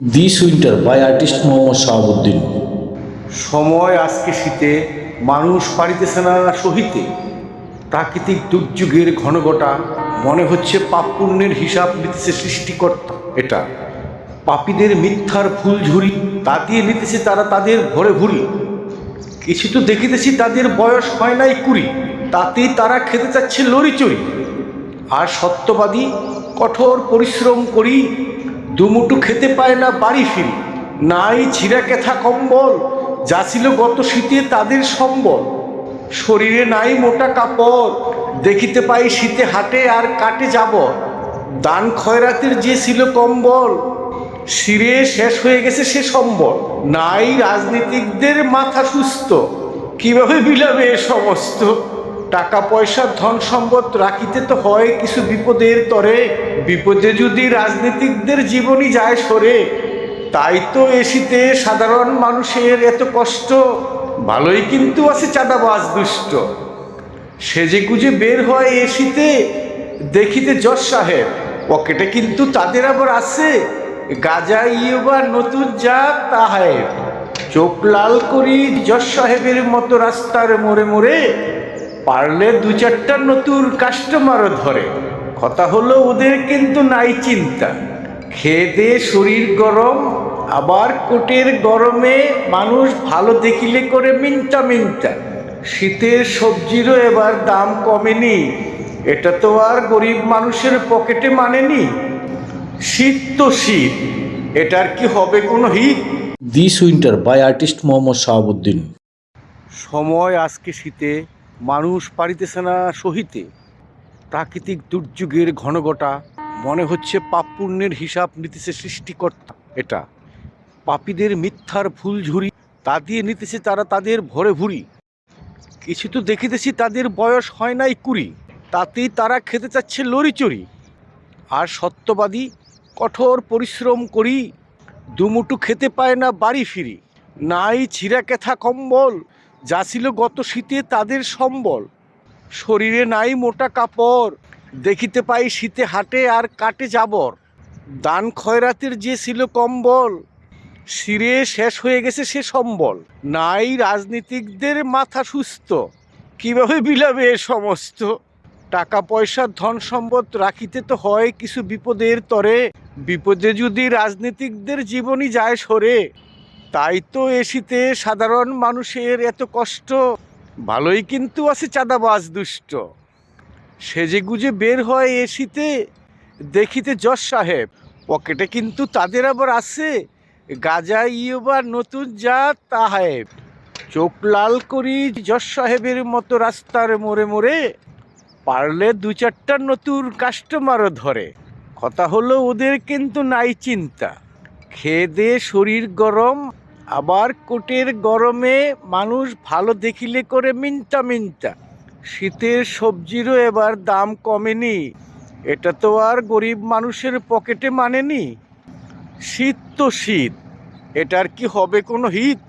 This winter by artist Mohammad Shahabuddin. সময় আজকে শীতে, মানুষ পারিতেছে না সহিতে। প্রাকৃতিক দুর্যোগের ঘনঘটা, মনে হচ্ছে পাপ পুণ্যের হিসাব নিতেছে সৃষ্টিকর্তা। এটা পাপীদের মিথ্যার ফুলঝুরি, তা দিয়ে নিতেছে তারা তাদের ভরে ভুরি। কিছু তো দেখিতেছি তাদের বয়স হয় নাই 20, তাতেই তারা খেতে চাচ্ছে লড়িচড়ি। আর সত্যবাদী কঠোর পরিশ্রম করি, দুমুঠু খেতে পায় না বাড়ি ফিরি। নাই ছিঁড়া কেথা কম্বল, যা ছিল গত শীতে তাদের সম্বল। শরীরে নাই মোটা কাপড়, দেখিতে পাই শীতে হাটে আর কাটে যাব। দান খয়রাতের যে ছিল কম্বল, শিরে শেষ হয়ে গেছে সে সম্বল। নাই রাজনীতিকদের মাথা সুস্থ, কিভাবে বিলাবে এ সমস্ত। টাকা পয়সা ধন সম্পদ রাখিতে তো হয় কিছু বিপদের তরে, বিপদে যদি রাজনীতিকদের জীবনই যায় সরে। তাই তো এসিতে সাধারণ মানুষের এত কষ্ট, ভালোই কিন্তু আছে চাঁদাবাজ দুষ্ট। সেজে গুজে বের হয় এসিতে, দেখিতে জজ সাহেব, পকেটে কিন্তু তাদের আবার আছে গাজা ইয়োবা নতুন যা তাহেব। চোখ লাল করি জজ সাহেবের মতো রাস্তার মোড়ে মোড়ে, পারলে 2-4টা নতুন কাস্টমারও ধরে। কথা হলো ওদের কিন্তু নাই চিন্তা, খেয়ে দিয়ে শরীর গরম, আবার কোটের গরমে মানুষ ভালো দেখিলে করে মিনটা মিনটা। শীতের সবজিরও এবার দাম কমেনি, এটা তো আর গরিব মানুষের পকেটে মানেনি। শীত তো শীত, এটার কি হবে কোনো হিত। This winter by artist Mohammad Shahabuddin. সময় আজকে শীতে, মানুষ পারিতেছে না সহিতে। প্রাকৃতিক দুর্যোগের ঘনঘটা, মনে হচ্ছে পাপ পুণ্যের হিসাব নিতেছে সৃষ্টিকর্তা। এটা পাপীদের মিথ্যার ফুলঝুরি, তা দিয়ে নিতেছে তারা তাদের ভরে ভুরি। কিছু তো দেখিতেছি তাদের বয়স হয় নাই 20, তাতেই তারা খেতে চাচ্ছে লড়িচড়ি। আর সত্যবাদী কঠোর পরিশ্রম করি, দুমুঠু খেতে পায় না বাড়ি ফিরি। নাই ছিঁড়া কেথা কম্বল, যা ছিল গত শীতে তাদের সম্বল। শরীরে নাই মোটা কাপড়, দেখিতে পাই শীতে হাটে আর কাটে যাবর। দান খয়রাতের যে ছিল কম্বল, শিরে শেষ হয়ে গেছে সে সম্বল। নাই রাজনীতিকদের মাথা সুস্থ, কিভাবে বিলাবে এ সমস্ত। টাকা পয়সা ধন সম্পদ রাখিতে তো হয় কিছু বিপদের তরে, বিপদে যদি রাজনীতিকদের জীবনই যায় সরে। তাই তো এসিতে সাধারণ মানুষের এত কষ্ট, ভালোই কিন্তু আছে চাঁদাবাজ দুষ্ট। সেজে গুজে বের হয় এসিতে, দেখিতে জজ সাহেব, পকেটে কিন্তু তাদের আবার আছে গাজা ইয়োবা নতুন যা তাহেব। চোখ লাল করি জজ সাহেবের মতো রাস্তার মোড়ে মোড়ে, পারলে 2-4টা নতুন কাস্টমারও ধরে। কথা হলো ওদের কিন্তু নাই চিন্তা, খেয়ে দিয়ে শরীর গরম, আবার কোটের গরমে মানুষ ভালো দেখিলে করে মিনটা মিনটা। শীতের সবজিরও এবার দাম কমেনি, এটা তো আর গরিব মানুষের পকেটে মানেনি। শীত তো শীত, এটার কি হবে কোনো হিত।